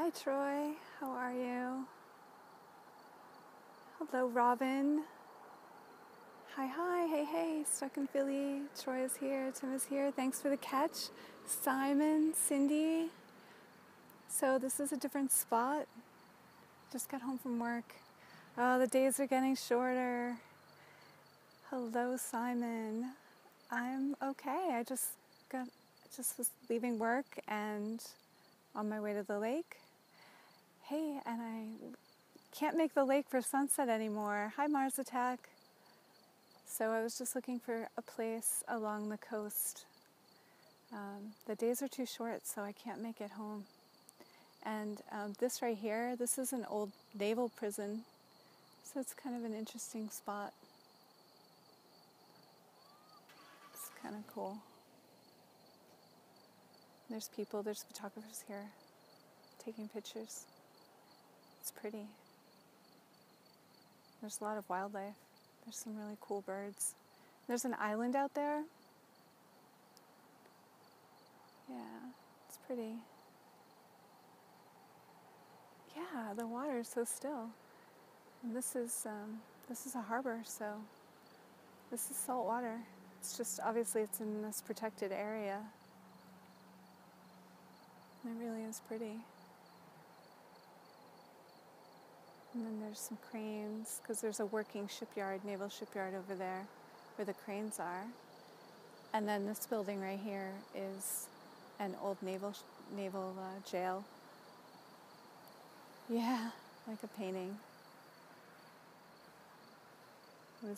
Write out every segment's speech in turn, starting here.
Hi Troy, how are you? Hello Robin. Hi, hey, stuck in Philly. Troy is here, Tim is here. Thanks for the catch. Simon, Cindy. So this is a different spot. Just got home from work. Oh, the days are getting shorter. Hello Simon. I'm okay. I just was leaving work and on my way to the lake. Hey, and I can't make the lake for sunset anymore. Hi Mars Attack. So I was just looking for a place along the coast. The days are too short, so I can't make it home. And this right here, this is an old naval prison. So it's kind of an interesting spot. It's kind of cool. There's people, there's photographers here taking pictures. It's pretty. There's a lot of wildlife. There's some really cool birds. There's an island out there. Yeah, it's pretty. Yeah, the water is so still. And this is a harbor, so this is salt water. It's just obviously it's in this protected area. It really is pretty. And then there's some cranes, because there's a working shipyard, naval shipyard over there, where the cranes are. And then this building right here is an old naval jail. Yeah, like a painting. It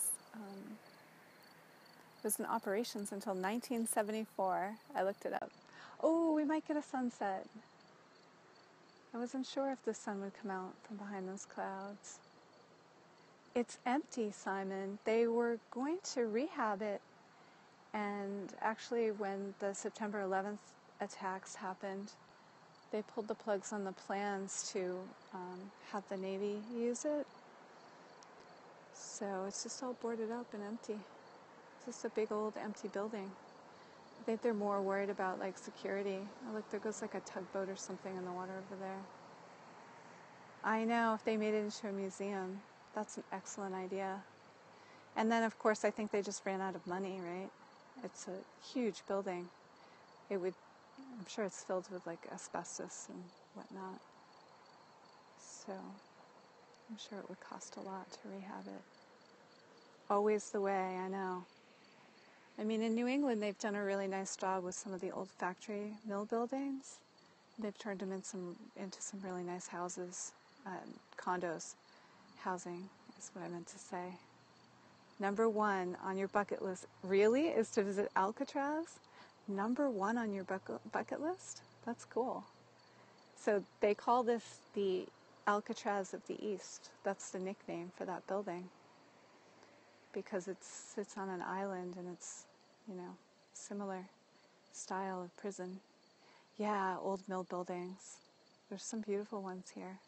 was in operations until 1974. I looked it up. Oh, we might get a sunset. I wasn't sure if the sun would come out from behind those clouds. It's empty, Simon. They were going to rehab it, and actually when the September 11th attacks happened, they pulled the plugs on the plans to have the Navy use it. So it's just all boarded up and empty. It's just a big old empty building. I think they're more worried about like security. Oh, look, there goes like a tugboat or something in the water over there. I know, if they made it into a museum, that's an excellent idea. And then, of course, I think they just ran out of money, right? It's a huge building. I'm sure it's filled with like asbestos and whatnot. So I'm sure it would cost a lot to rehab it. Always the way, I know. I mean, in New England, they've done a really nice job with some of the old factory mill buildings. They've turned them into some really nice houses, condos. Housing is what I meant to say. Number 1 on your bucket list, really, is to visit Alcatraz? Number 1 on your bucket list? That's cool. So they call this the Alcatraz of the East. That's the nickname for that building. Because it sits on an island and it's, similar style of prison. Yeah, old mill buildings. There's some beautiful ones here.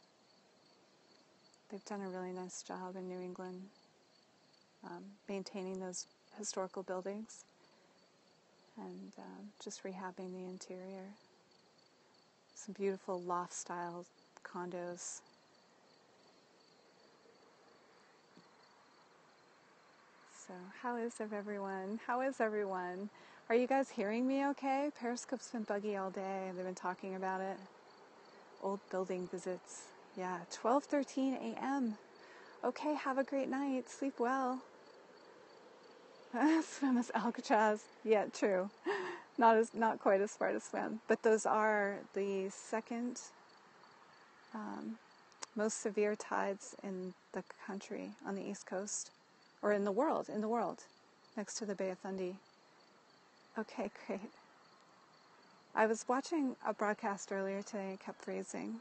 They've done a really nice job in New England maintaining those historical buildings and just rehabbing the interior. Some beautiful loft-style condos. So how is everyone? Are you guys hearing me okay? Periscope's been buggy all day. They've been talking about it. Old building visits. Yeah, 12:13 a.m. Okay, have a great night. Sleep well. Swim as Alcatraz. Yeah, true. Not quite as far to swim. But those are the second most severe tides in the country on the East Coast, or in the world, next to the Bay of Fundy. Okay, great. I was watching a broadcast earlier today. It kept freezing.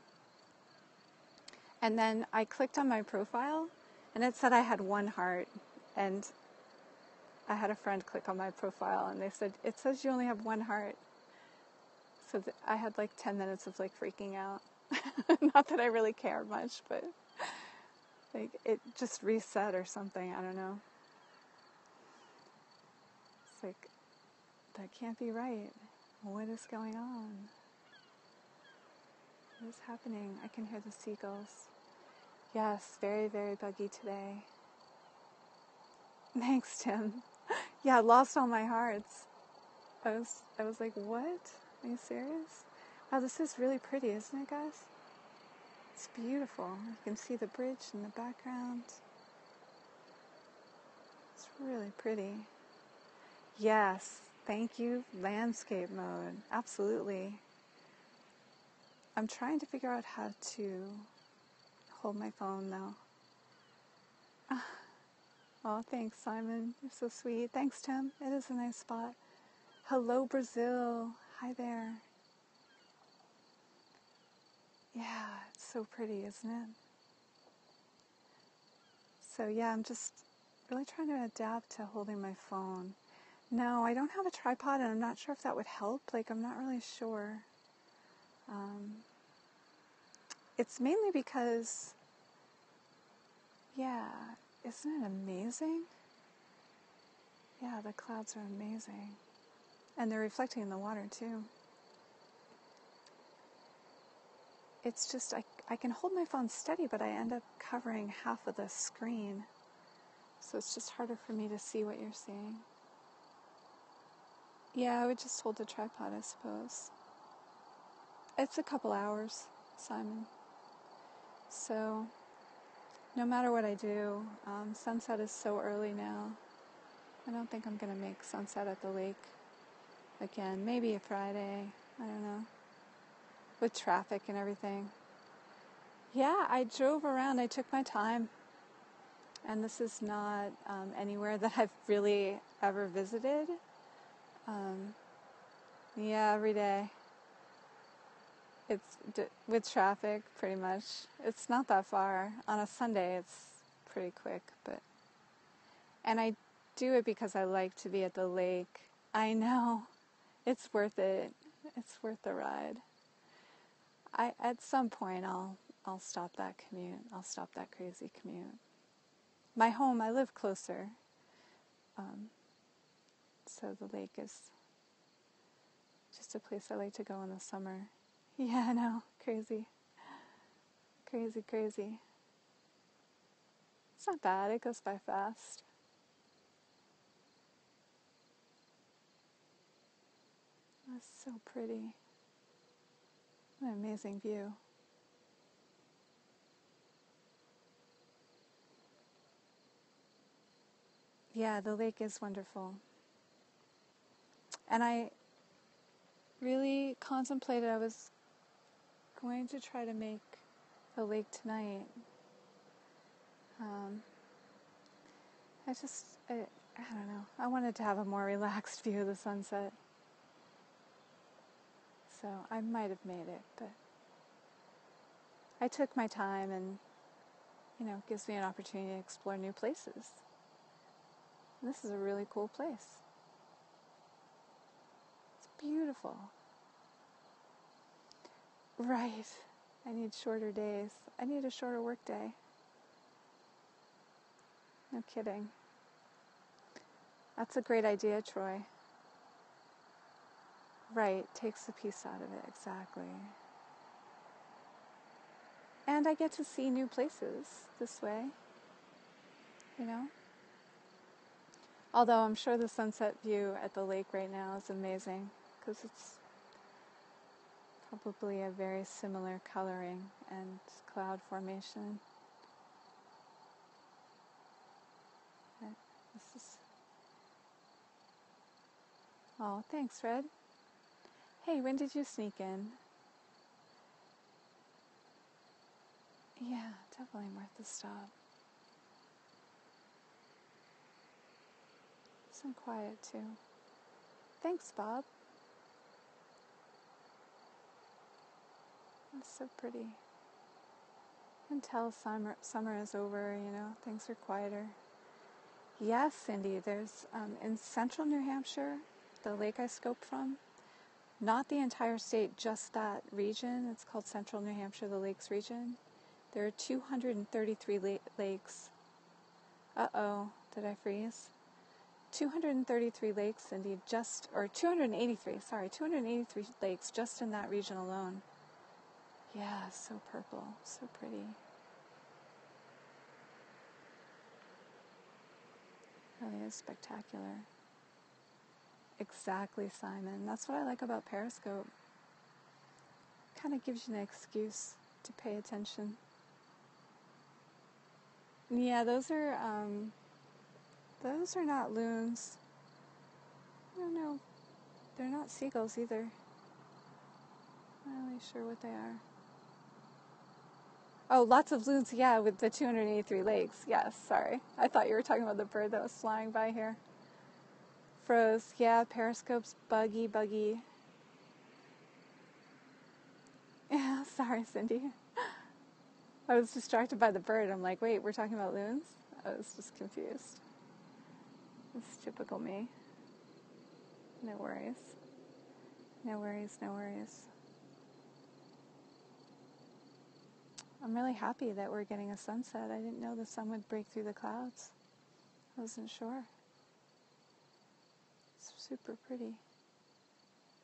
And then I clicked on my profile, and it said I had 1 heart. And I had a friend click on my profile, and they said, it says you only have 1 heart. So I had like 10 minutes of like freaking out. Not that I really care much, but like it just reset or something. I don't know. It's like, that can't be right. What is going on? What is happening? I can hear the seagulls. Yes, very, very buggy today. Thanks, Tim. Yeah, lost all my hearts. I was like, what? Are you serious? Wow, this is really pretty, isn't it, guys? It's beautiful. You can see the bridge in the background. It's really pretty. Yes, thank you, landscape mode. Absolutely. I'm trying to figure out how to hold my phone though. Oh, thanks, Simon. You're so sweet. Thanks, Tim. It is a nice spot. Hello, Brazil. Hi there. Yeah, it's so pretty, isn't it? So yeah, I'm just really trying to adapt to holding my phone. No, I don't have a tripod, and I'm not sure if that would help. Like, I'm not really sure. It's mainly because, yeah, isn't it amazing? Yeah, the clouds are amazing. And they're reflecting in the water, too. It's just, I can hold my phone steady, but I end up covering half of the screen. So it's just harder for me to see what you're seeing. Yeah, I would just hold the tripod, I suppose. It's a couple hours, Simon. So, no matter what I do, sunset is so early now. I don't think I'm going to make sunset at the lake again. Maybe a Friday, I don't know. With traffic and everything. Yeah, I drove around. I took my time. And this is not anywhere that I've really ever visited. Yeah, every day. It's with traffic, pretty much. It's not that far. On a Sunday, it's pretty quick, and I do it because I like to be at the lake. I know. It's worth it. It's worth the ride. At some point, I'll stop that commute. I'll stop that crazy commute. My home, I live closer. So the lake is just a place I like to go in the summer. Yeah, I know. Crazy. Crazy, crazy. It's not bad. It goes by fast. That's so pretty. What an amazing view. Yeah, the lake is wonderful. And I really contemplated, I was going to try to make the lake tonight. I don't know. I wanted to have a more relaxed view of the sunset. So I might have made it, but I took my time, and, it gives me an opportunity to explore new places. And this is a really cool place. It's beautiful. Right. I need shorter days. I need a shorter work day. No kidding. That's a great idea, Troy. Right, takes the piece out of it, exactly. And I get to see new places this way, Although I'm sure the sunset view at the lake right now is amazing, because it's probably a very similar coloring and cloud formation. Oh, thanks, Fred. Hey, when did you sneak in? Yeah, definitely worth the stop. Some quiet, too. Thanks, Bob. That's so pretty. You can tell summer is over, things are quieter. Yes, Cindy, there's, in central New Hampshire, the lake I scoped from, not the entire state, just that region. It's called Central New Hampshire, the Lakes region. There are 233 lakes. Uh-oh, did I freeze? 233 lakes, Cindy, 283 lakes just in that region alone. Yeah, so purple, so pretty. Really is spectacular. Exactly, Simon. That's what I like about Periscope. Kind of gives you an excuse to pay attention. Yeah, those are not loons. I don't know. They're not seagulls either. Not really sure what they are. Oh, lots of loons, yeah, with the 283 legs. Yes, sorry. I thought you were talking about the bird that was flying by here. Froze, yeah, Periscope's buggy. Yeah, sorry, Cindy. I was distracted by the bird. I'm like, wait, we're talking about loons? I was just confused. It's typical me. No worries. No worries. I'm really happy that we're getting a sunset. I didn't know the sun would break through the clouds. I wasn't sure. It's super pretty.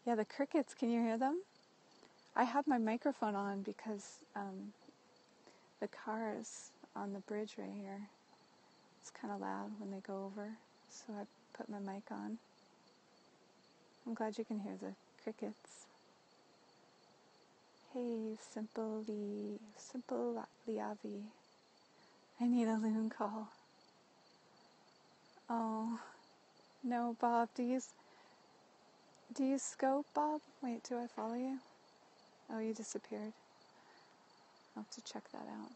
Yeah, the crickets, can you hear them? I have my microphone on because the cars on the bridge right here, it's kind of loud when they go over, so I put my mic on. I'm glad you can hear the crickets. Hey, Simple Liavi. I need a loon call. Oh, no, Bob, do you scope, Bob? Wait, do I follow you? Oh, you disappeared. I'll have to check that out.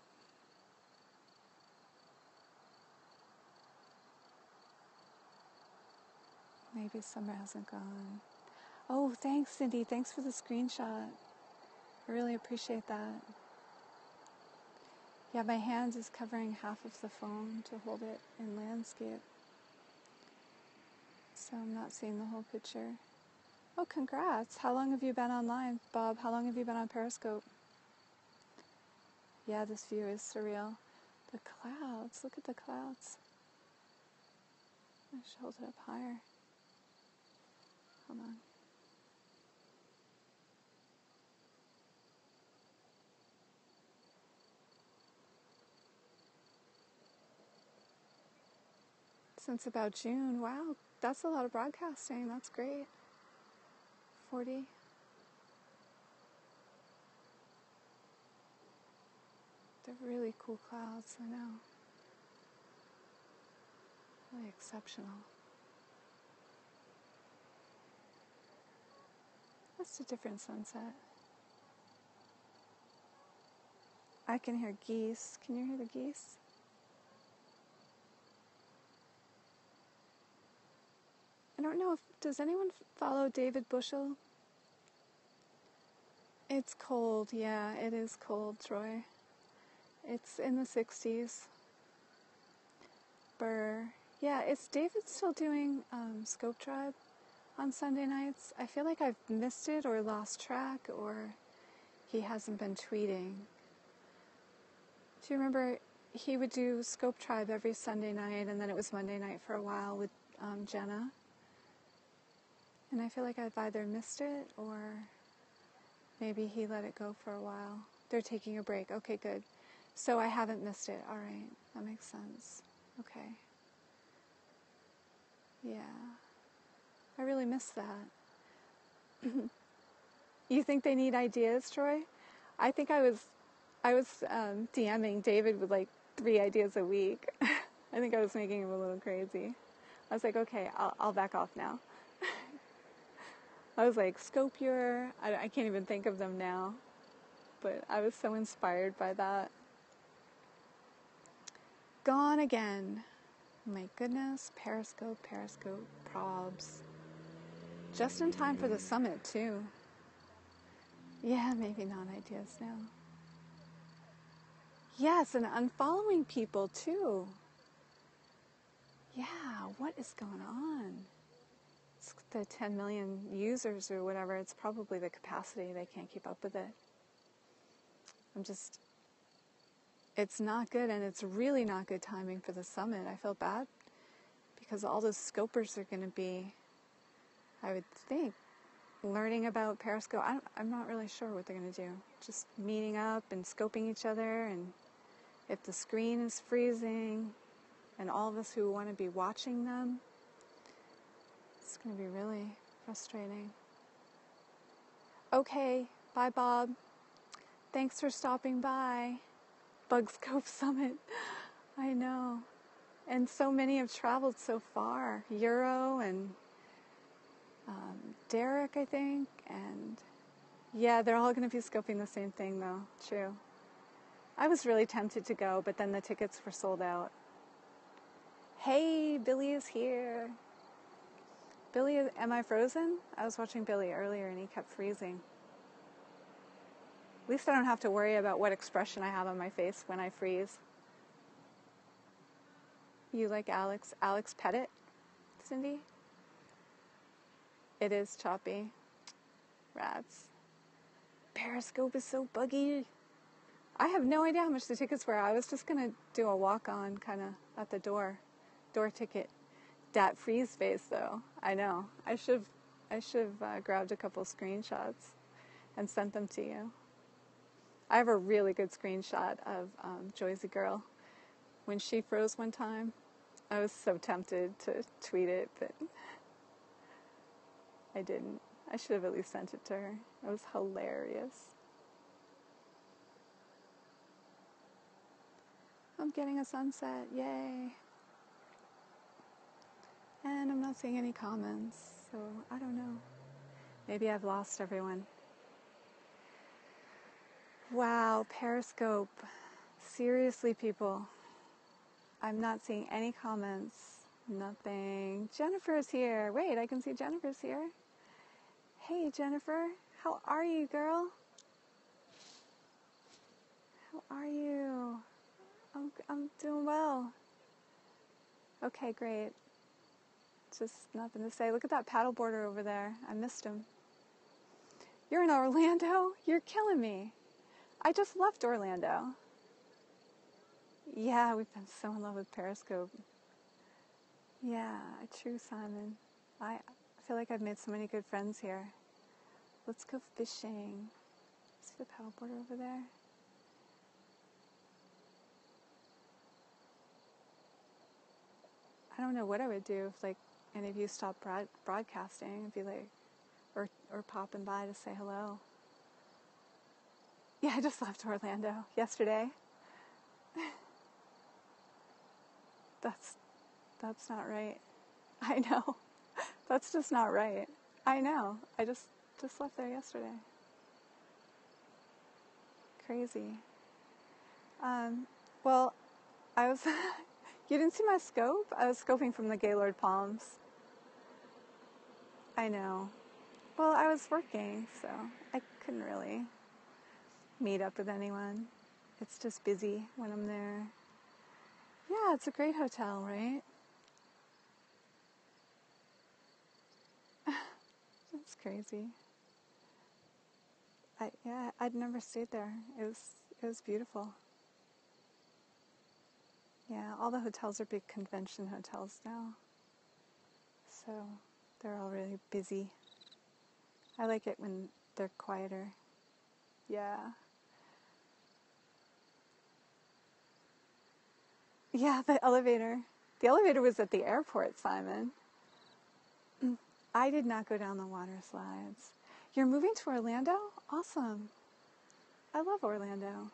Maybe summer hasn't gone. Oh, thanks, Cindy. Thanks for the screenshot. I really appreciate that. Yeah, my hand is covering half of the phone to hold it in landscape. So I'm not seeing the whole picture. Oh, congrats. How long have you been online, Bob? How long have you been on Periscope? Yeah, this view is surreal. The clouds. Look at the clouds. I should hold it up higher. Hold on. Since about June. Wow, that's a lot of broadcasting. That's great. 40. They're really cool clouds, I know. Really exceptional. That's a different sunset. I can hear geese. Can you hear the geese? I don't know if, does anyone follow David Bushell? It's cold, yeah, it is cold, Troy. It's in the 60s. Burr. Yeah, is David still doing Scope Tribe on Sunday nights? I feel like I've missed it or lost track, or he hasn't been tweeting. Do you remember he would do Scope Tribe every Sunday night, and then it was Monday night for a while with Jenna? And I feel like I've either missed it or maybe he let it go for a while. They're taking a break. Okay, good. So I haven't missed it. All right. That makes sense. Okay. Yeah. I really miss that. You think they need ideas, Troy? I think I was DMing David with like 3 ideas a week. I think I was making him a little crazy. I was like, okay, I'll back off now. I was like, Scopier. I can't even think of them now. But I was so inspired by that. Gone again. My goodness. Periscope, probs. Just in time for the summit, too. Yeah, maybe not ideas now. Yes, and unfollowing people, too. Yeah, what is going on? It's the 10 million users or whatever. It's probably the capacity. They can't keep up with it. It's not good, and it's really not good timing for the summit. I feel bad because all those scopers are going to be, I would think, learning about Periscope. I'm not really sure what they're going to do. Just meeting up and scoping each other, and if the screen is freezing, and all of us who want to be watching them, it's going to be really frustrating. Okay, bye Bob. Thanks for stopping by. Bugscope Summit. I know. And so many have traveled so far. Euro and Derek, I think. And yeah, they're all going to be scoping the same thing though. True. I was really tempted to go, but then the tickets were sold out. Hey, Billy is here. Billy, am I frozen? I was watching Billy earlier and he kept freezing. At least I don't have to worry about what expression I have on my face when I freeze. You like Alex Pettit, Cindy? It is choppy. Rats. Periscope is so buggy. I have no idea how much the tickets were. I was just going to do a walk-on kind of at the door ticket. Dat freeze face, though. I know. I should have grabbed a couple screenshots and sent them to you. I have a really good screenshot of Joyzy Girl. When she froze one time, I was so tempted to tweet it, but I didn't. I should have at least sent it to her. It was hilarious. I'm getting a sunset. Yay. And I'm not seeing any comments, so I don't know. Maybe I've lost everyone. Wow, Periscope. Seriously, people. I'm not seeing any comments. Nothing. Jennifer's here. Wait, I can see Jennifer's here. Hey, Jennifer. How are you, girl? How are you? I'm doing well. Okay, great. Just nothing to say. Look at that paddleboarder over there. I missed him. You're in Orlando? You're killing me. I just left Orlando. Yeah, we've been so in love with Periscope. Yeah, true, Simon. I feel like I've made so many good friends here. Let's go fishing. See the paddleboarder over there? I don't know what I would do if, like, any of you stopped broadcasting. I'd be like, or popping by to say hello. Yeah, I just left Orlando yesterday. That's not right. I know. That's just not right. I know. I just left there yesterday. Crazy. Well, I was... You didn't see my scope? I was scoping from the Gaylord Palms. I know. Well, I was working, so I couldn't really meet up with anyone. It's just busy when I'm there. Yeah, it's a great hotel, right? That's crazy. I'd never stayed there. It was beautiful. Yeah, all the hotels are big convention hotels now. So they're all really busy. I like it when they're quieter. Yeah. Yeah, the elevator. The elevator was at the airport, Simon. I did not go down the water slides. You're moving to Orlando? Awesome. I love Orlando.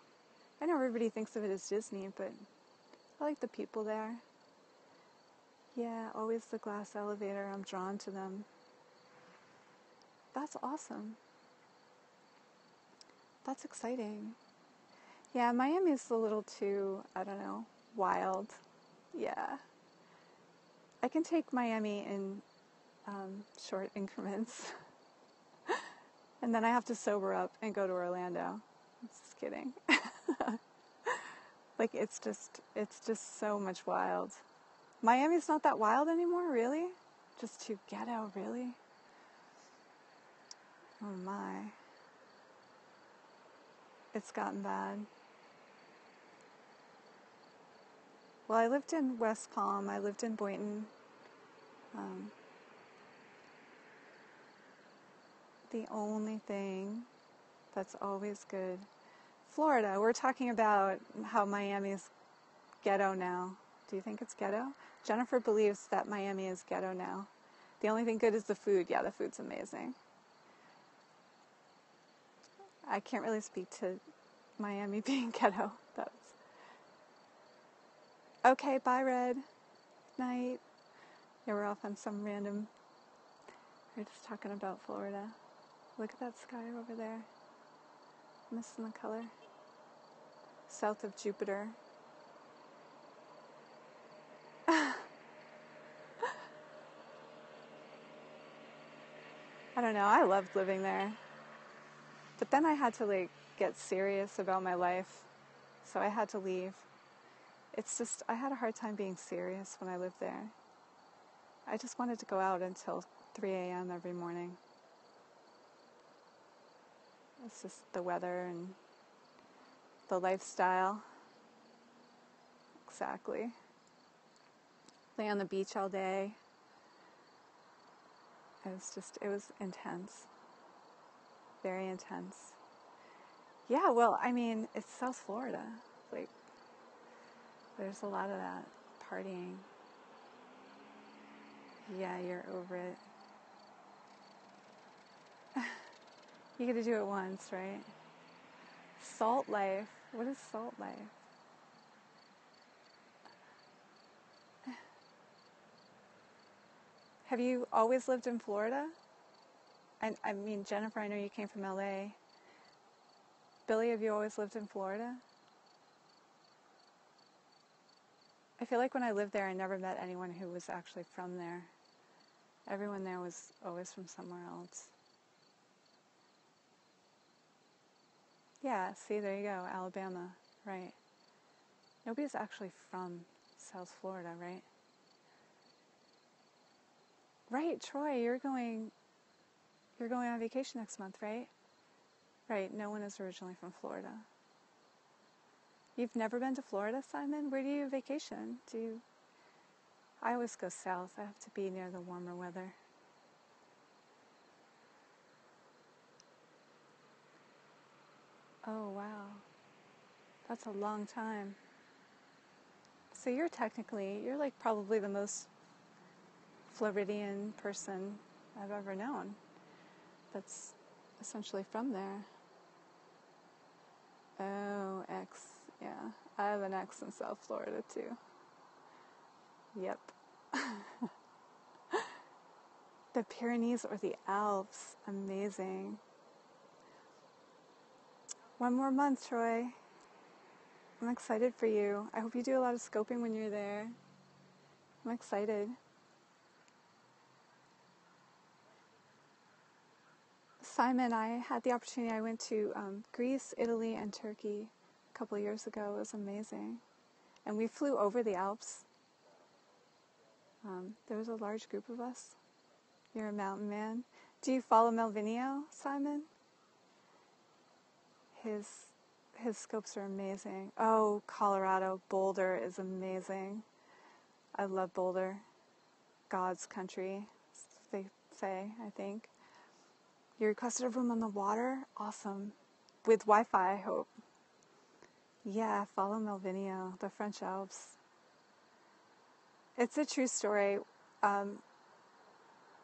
I know everybody thinks of it as Disney, but I like the people there. Yeah, always the glass elevator. I'm drawn to them. That's awesome. That's exciting. Yeah, Miami's a little too, I don't know, wild. Yeah. I can take Miami in short increments. And then I have to sober up and go to Orlando. I'm just kidding. Like, it's just so much wild. Miami's not that wild anymore, really? Just too ghetto, really? Oh my. It's gotten bad. Well, I lived in West Palm. I lived in Boynton. the only thing that's always good. Florida, we're talking about how Miami's ghetto now. Do you think it's ghetto? Jennifer believes that Miami is ghetto now. The only thing good is the food. Yeah, the food's amazing. I can't really speak to Miami being ghetto. That's okay. Bye, Red. Night. Yeah, we're off on some random. We're just talking about Florida. Look at that sky over there. Missing the color. South of Jupiter. I don't know. I loved living there. But then I had to get serious about my life. So I had to leave. It's just, I had a hard time being serious when I lived there. I just wanted to go out until 3 a.m. every morning. It's just the weather and the lifestyle. Exactly. Lay on the beach all day. It was intense. Very intense. Yeah, well, I mean, it's South Florida. There's a lot of that partying. Yeah, you're over it. You get to do it once, right? Salt life. What is salt life? Have you always lived in Florida? I mean, Jennifer, I know you came from LA. Billy, have you always lived in Florida? I feel like when I lived there, I never met anyone who was actually from there. Everyone there was always from somewhere else. Yeah, see, there you go, Alabama, right. Nobody's actually from South Florida, right? Right, Troy, you're going on vacation next month, right? Right, no one is originally from Florida. You've never been to Florida, Simon? Where do you vacation? I always go south. I have to be near the warmer weather. Oh, wow. That's a long time. So you're probably the most Floridian person I've ever known that's essentially from there. Oh, ex. Yeah, I have an ex in South Florida too. Yep. The Pyrenees or the Alps. Amazing. One more month, Troy. I'm excited for you. I hope you do a lot of scoping when you're there. I'm excited. Simon, I had the opportunity. I went to Greece, Italy, and Turkey a couple of years ago. It was amazing. And we flew over the Alps. There was a large group of us. You're a mountain man. Do you follow Melvinio, Simon? His scopes are amazing. Oh, Colorado, Boulder is amazing. I love Boulder. God's country, they say, I think. You requested a room on the water? Awesome. With Wi-Fi, I hope. Yeah, follow Melvinio, the French Alps. It's a true story.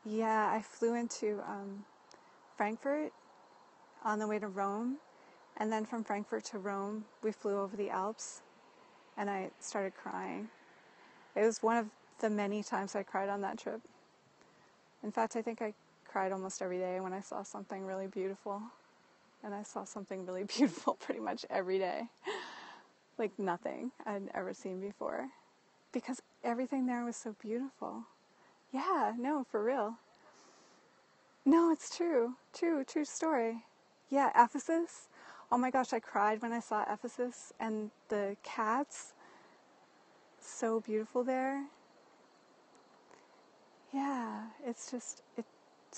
Yeah, I flew into Frankfurt on the way to Rome. And then from Frankfurt to Rome, we flew over the Alps. And I started crying. It was one of the many times I cried on that trip. In fact, I think I cried almost every day when I saw something really beautiful. And I saw something really beautiful pretty much every day. Like nothing I'd ever seen before. Because everything there was so beautiful. Yeah, no, for real. No, it's true. True story. Yeah, Ephesus. Oh my gosh, I cried when I saw Ephesus. And the cats. So beautiful there. Yeah, it's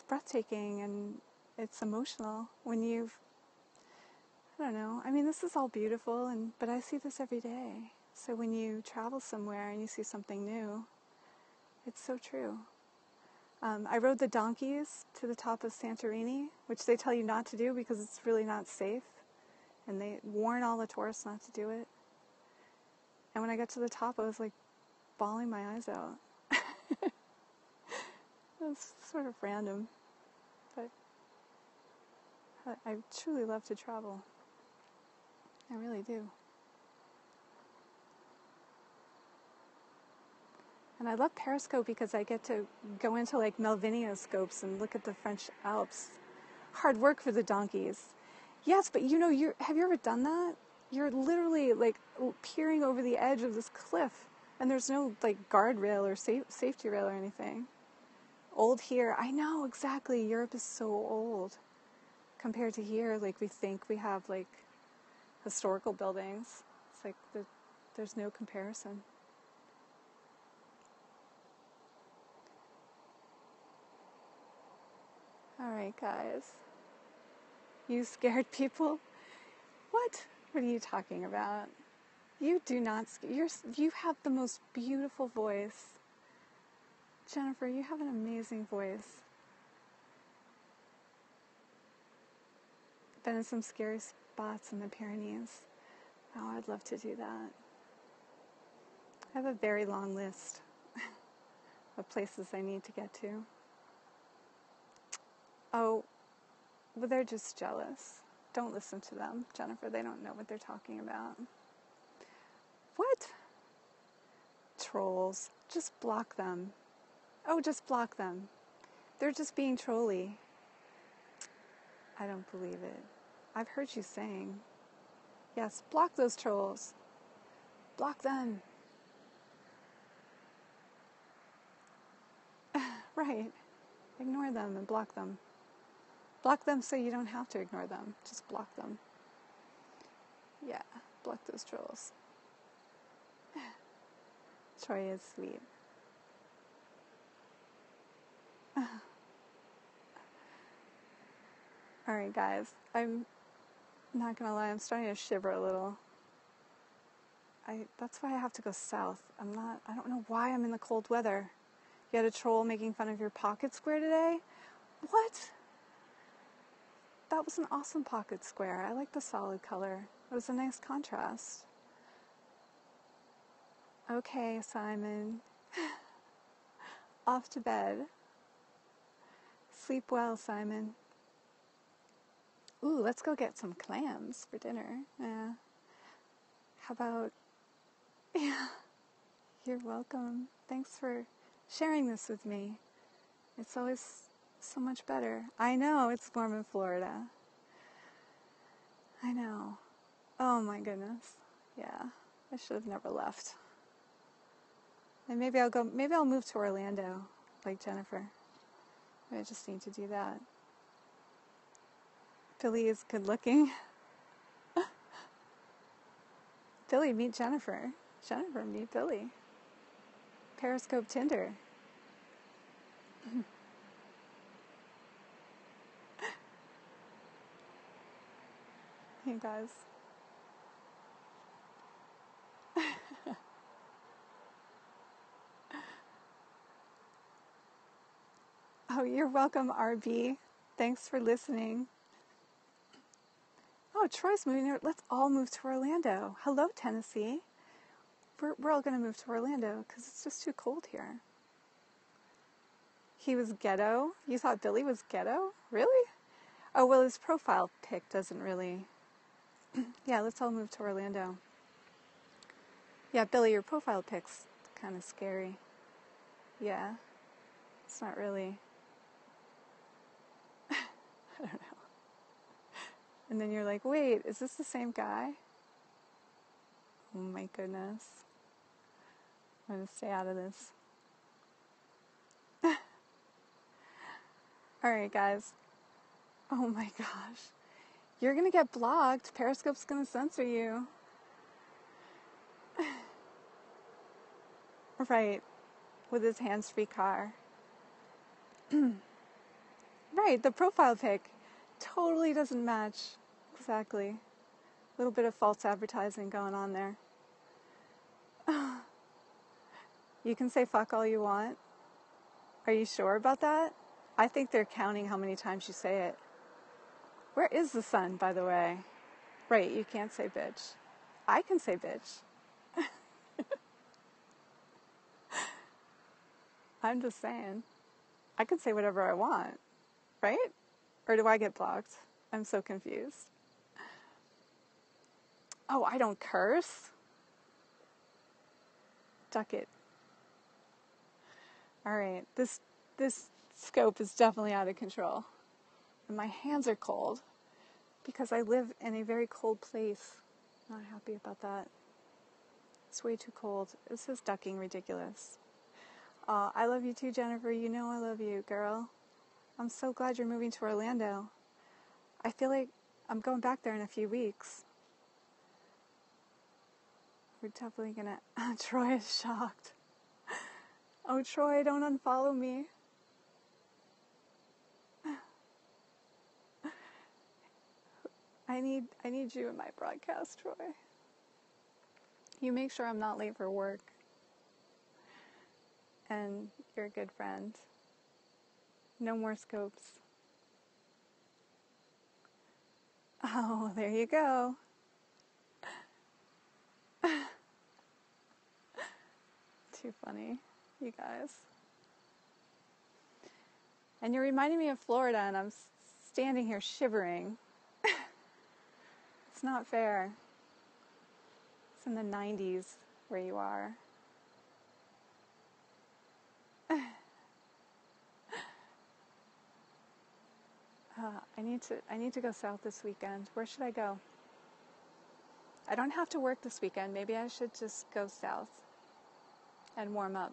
breathtaking and it's emotional when I don't know. I mean, this is all beautiful, but I see this every day. So when you travel somewhere and you see something new, it's so true. I rode the donkeys to the top of Santorini, which they tell you not to do because it's really not safe. And they warn all the tourists not to do it. And when I got to the top, I was like bawling my eyes out. It was sort of random, but I truly love to travel. I really do. And I love Periscope because I get to go into like Melvinia scopes and look at the French Alps. Hard work for the donkeys. Yes, but you know, have you ever done that? You're literally like peering over the edge of this cliff and there's no like guardrail or safety rail or anything. Old here. I know, exactly. Europe is so old compared to here. Like we think we have like historical buildings. It's like there's no comparison. All right, guys. You scared people? What? What are you talking about? You do not. You have the most beautiful voice. Jennifer, you have an amazing voice. Been in some scary spots in the Pyrenees. Oh, I'd love to do that. I have a very long list of places I need to get to. Oh, well, they're just jealous. Don't listen to them, Jennifer. They don't know what they're talking about. What? Trolls. Just block them. Oh, just block them. They're just being trolly. I don't believe it. I've heard you saying. Yes, block those trolls. Block them. Right. Ignore them and block them. Block them so you don't have to ignore them. Just block them. Yeah, block those trolls. Troy is sweet. Alright, guys. I'm not gonna lie, I'm starting to shiver a little. That's why I have to go south. I don't know why I'm in the cold weather. You had a troll making fun of your pocket square today? What? That was an awesome pocket square. I like the solid color. It was a nice contrast. Okay, Simon. Off to bed. Sleep well, Simon. Ooh, let's go get some clams for dinner. Yeah. How about... Yeah. You're welcome. Thanks for sharing this with me. It's always so much better. I know, it's warm in Florida. I know. Oh my goodness. Yeah. I should have never left. And maybe I'll move to Orlando, like Jennifer. I just need to do that. Billy is good looking. Billy, meet Jennifer. Jennifer, meet Billy. Periscope Tinder. Hey guys. Oh, you're welcome, RB. Thanks for listening. Oh, Troy's moving here. Let's all move to Orlando. Hello, Tennessee. We're all going to move to Orlando because it's just too cold here. He was ghetto? You thought Billy was ghetto? Really? Oh, well, his profile pic doesn't really... Yeah, let's all move to Orlando. Yeah, Billy, your profile pic's kind of scary. Yeah. It's not really... I don't know. And then you're like, wait, is this the same guy? Oh my goodness. I'm going to stay out of this. Alright, guys. Oh my gosh. You're going to get blocked. Periscope's going to censor you. Right. With his hands-free car. Right, the profile pic totally doesn't match. Exactly. A little bit of false advertising going on there. You can say fuck all you want. Are you sure about that? I think they're counting how many times you say it. Where is the sun, by the way? Right, you can't say bitch. I can say bitch. I'm just saying. I can say whatever I want, right? Or do I get blocked? I'm so confused. Oh, I don't curse? Duck it. All right, this scope is definitely out of control. And my hands are cold because I live in a very cold place. Not happy about that. It's way too cold. This is ducking ridiculous. I love you too, Jennifer. You know I love you, girl. I'm so glad you're moving to Orlando. I feel like I'm going back there in a few weeks. We're definitely gonna... Troy is shocked. Oh, Troy, don't unfollow me. I need you in my broadcast, Troy. You make sure I'm not late for work. And you're a good friend. No more scopes. Oh, there you go. Too funny, you guys. And you're reminding me of Florida, and I'm standing here shivering. It's not fair. It's in the 90s where you are. I need to go south this weekend. Where should I go? I don't have to work this weekend. Maybe I should just go south and warm up.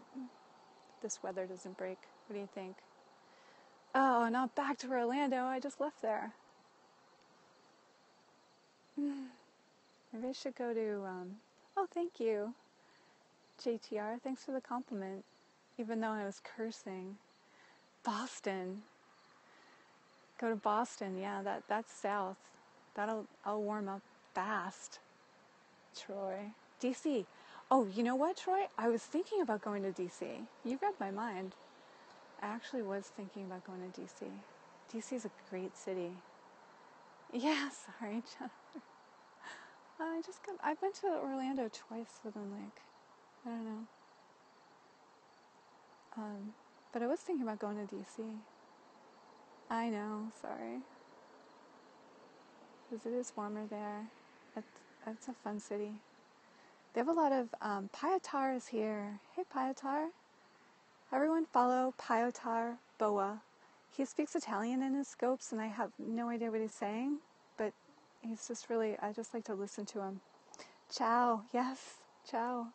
This weather doesn't break. What do you think? Oh, not back to Orlando. I just left there. Maybe I should go to, oh, thank you, JTR. Thanks for the compliment, even though I was cursing. Boston. Go to Boston. Yeah, that's south. I'll warm up fast. Troy. DC. Oh, you know what, Troy? I was thinking about going to DC. You read my mind. I actually was thinking about going to DC. DC is a great city. Yeah, sorry, Jennifer. I went to Orlando twice within I don't know. But I was thinking about going to DC. I know, sorry. Because it is warmer there. It's a fun city. They have a lot of, Piotar is here. Hey, Piotar. Everyone follow Piotar Boa. He speaks Italian in his scopes, and I have no idea what he's saying, but he's just really, I just like to listen to him. Ciao. Yes, ciao.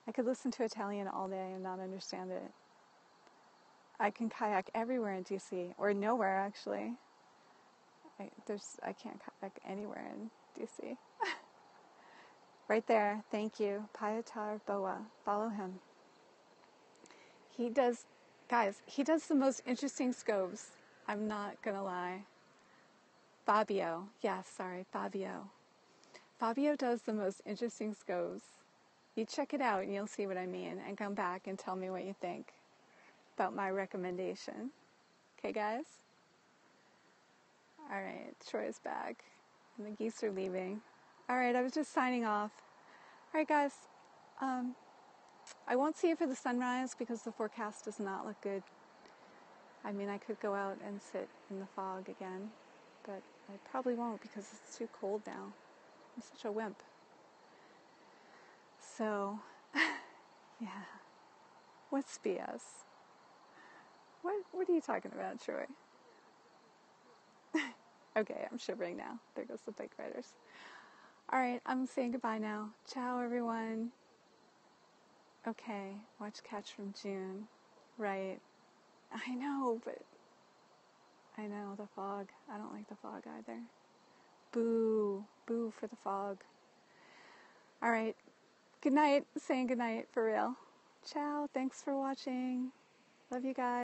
I could listen to Italian all day and not understand it. I can kayak everywhere in DC, or nowhere actually. I can't kayak anywhere in DC. Right there, thank you, Piotar Boa. Follow him. He does the most interesting scopes. I'm not gonna lie. Fabio, yes, sorry, Fabio. Fabio does the most interesting scopes. You check it out and you'll see what I mean, and come back and tell me what you think about my recommendation. Okay, guys? All right, Troy's back, and the geese are leaving. All right, I was just signing off. All right, guys, I won't see you for the sunrise because the forecast does not look good. I mean, I could go out and sit in the fog again, but I probably won't because it's too cold now. I'm such a wimp. So, yeah. What's BS? What are you talking about, Troy? Okay, I'm shivering now. There goes the bike riders. All right, I'm saying goodbye now. Ciao, everyone. Okay, watch Catch from June. Right. I know, but I know, the fog. I don't like the fog either. Boo. Boo for the fog. All right. Good night. Saying good night for real. Ciao. Thanks for watching. Love you guys.